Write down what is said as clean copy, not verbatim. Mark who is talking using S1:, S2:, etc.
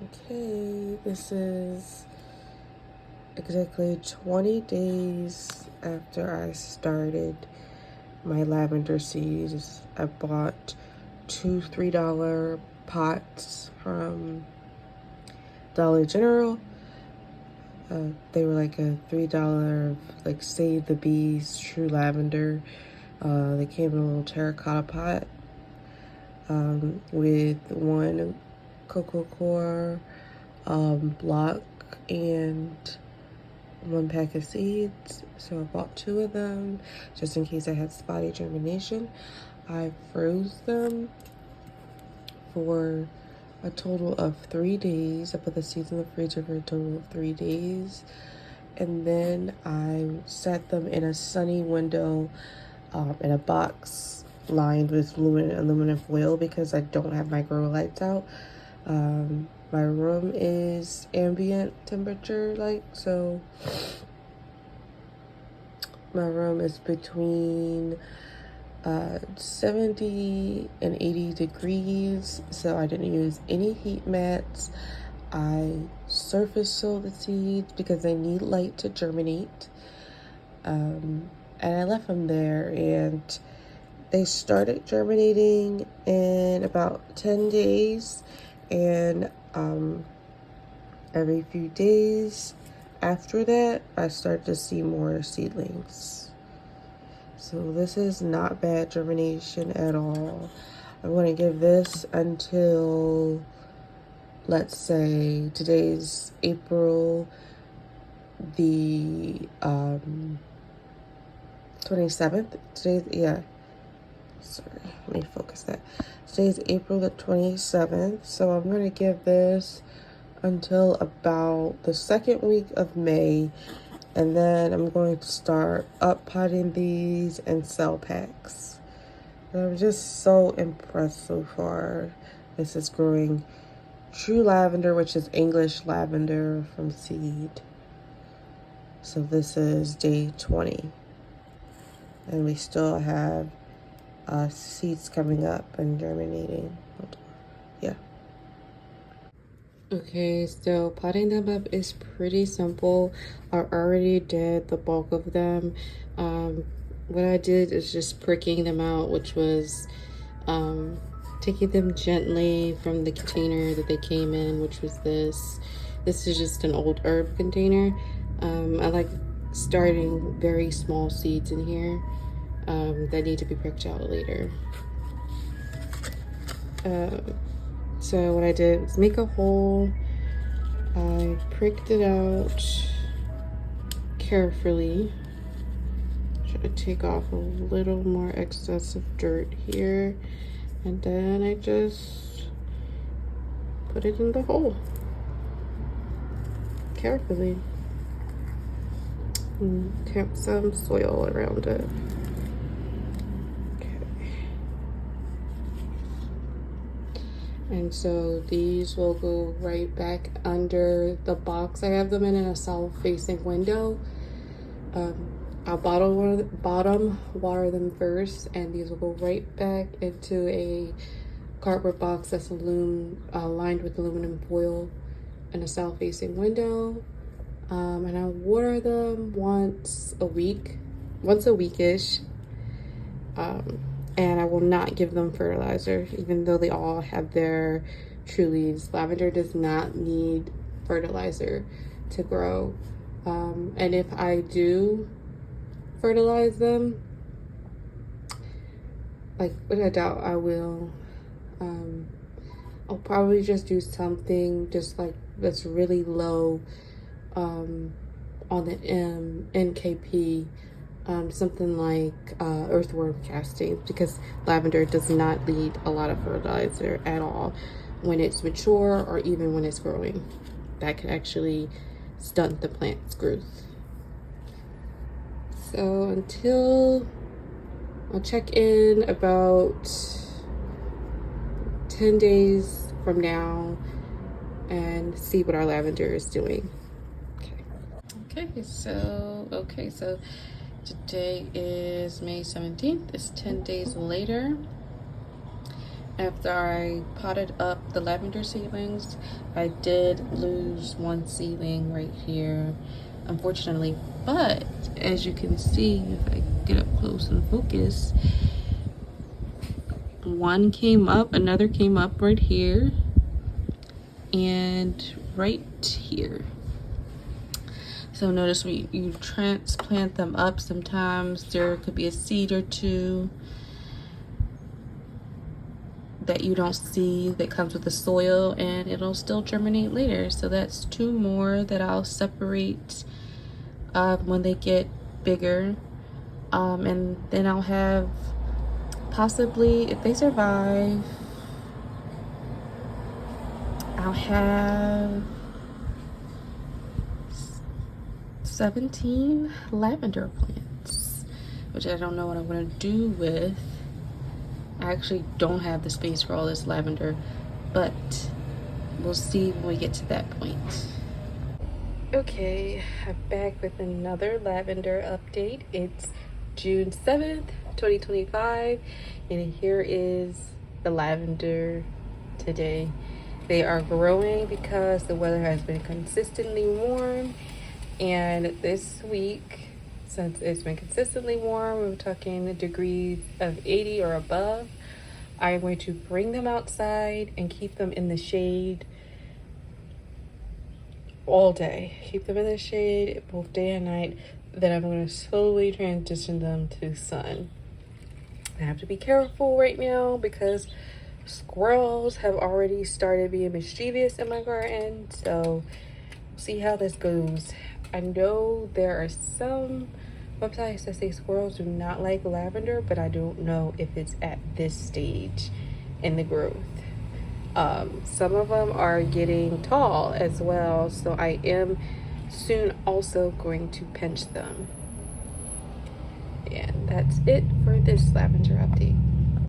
S1: Okay, this is exactly 20 days after I started my lavender seeds. I bought two $3 pots from Dollar General. They were like a $3, like Save the Bees True Lavender. They came in a little terracotta pot with one cocoa core block and one pack of seeds. So I bought two of them just in case I had spotty germination. I froze them for a total of 3 days. I put the seeds in the freezer for a total of 3 days. And then I set them in a sunny window in a box lined with aluminum foil because I don't have my grow lights out. My room is ambient temperature, so my room is between 70 and 80 degrees, so I didn't use any heat mats. I surface sowed the seeds because they need light to germinate. And I left them there, and they started germinating in about 10 days. And every few days after that, I start to see more seedlings. So this is not bad germination at all. I'm going to give this until, let's say, today's April the 27th. Sorry, let me focus that. Today's April the 27th, so I'm going to give this until about the second week of May, and then I'm going to start up potting these and sell packs. And I'm just so impressed so far. This is growing True Lavender, which is English Lavender from seed. So this is day 20, and we still have seeds coming up and germinating. Yeah. Okay, so potting them up is pretty simple. I already did the bulk of them. What I did is just pricking them out, which was taking them gently from the container that they came in, which was this. This is just an old herb container. I like starting very small seeds in here that need to be pricked out later. So what I did was make a hole. I pricked it out carefully. Try to take off a little more excess of dirt here. And then I just put it in the hole carefully. And kept some soil around it. And so these will go right back under the box. I have them in a south-facing window. I'll bottom water them first, and these will go right back into a cardboard box that's lined with aluminum foil in a south-facing window. And I'll water them once a weekish. And I will not give them fertilizer, even though they all have their true leaves. Lavender does not need fertilizer to grow. And if I do fertilize them, which I doubt I will, I'll probably just do something just like that's really low on the NKP. Something like earthworm castings, because lavender does not need a lot of fertilizer at all when it's mature or even when it's growing. That can actually stunt the plant's growth. So I'll check in about 10 days from now and see what our lavender is doing. Okay, so today is May 17th. It's 10 days later. After I potted up the lavender seedlings, I did lose one seedling right here, unfortunately. But as you can see, if I get up close and focus, one came up, another came up right here, and right here. So notice when you transplant them up, sometimes there could be a seed or two that you don't see that comes with the soil, and it'll still germinate later. So that's two more that I'll separate when they get bigger, and then I'll have possibly, if they survive, I'll have 17 lavender plants, which I don't know what I'm gonna do with. I actually don't have the space for all this lavender, but we'll see when we get to that point. Okay, I'm back with another lavender update. It's June 7th, 2025, and here is the lavender today. They are growing because the weather has been consistently warm, and this week, since it's been consistently warm, we're talking degrees of 80 or above, I'm going to bring them outside and keep them in the shade all day. Keep them in the shade both day and night. Then I'm going to slowly transition them to sun. I have to be careful right now because squirrels have already started being mischievous in my garden. So we'll see how this goes. I know there are some websites that say squirrels do not like lavender, but I don't know if it's at this stage in the growth. Some of them are getting tall as well, so I am soon also going to pinch them. And that's it for this lavender update.